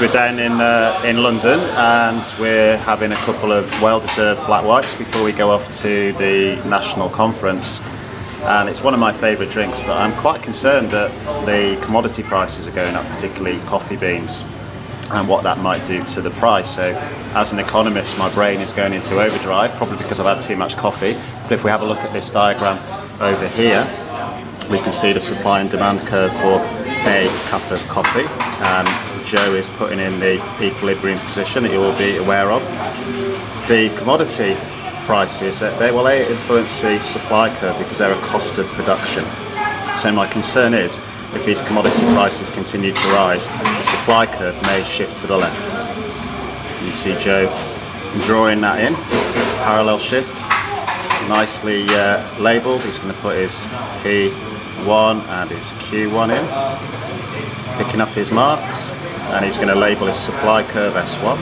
So we're down in London, and we're having a couple of well-deserved flat whites before we go off to the national conference. And it's one of my favourite drinks, but I'm quite concerned that the commodity prices are going up, particularly coffee beans, and what that might do to the price. So as an economist, my brain is going into overdrive, probably because I've had too much coffee. But if we have a look at this diagram over here, we can see the supply and demand curve for a cup of coffee. Joe is putting in the equilibrium position that you will be aware of. The commodity prices, they will influence the supply curve because they're a cost of production. So my concern is, if these commodity prices continue to rise, the supply curve may shift to the left. You see Joe drawing that in, parallel shift, nicely labelled. He's going to put his P1 and his Q1 in, picking up his marks, and he's going to label his supply curve S1.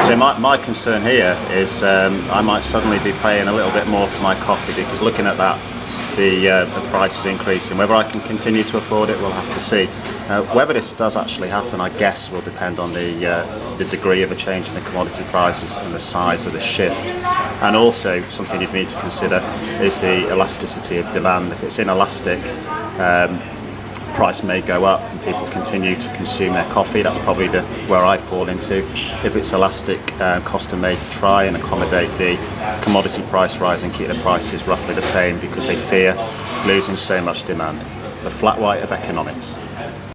So my concern here is I might suddenly be paying a little bit more for my coffee, because looking at that, the price is increasing. Whether I can continue to afford it, we'll have to see. Whether this does actually happen, I guess, will depend on the degree of a change in the commodity prices and the size of the shift. And also, something you'd need to consider is the elasticity of demand. If it's inelastic, price may go up and people continue to consume their coffee. That's probably where I fall into. If it's elastic, Costa may try and accommodate the commodity price rise and keep the prices roughly the same because they fear losing so much demand. The flat white of economics.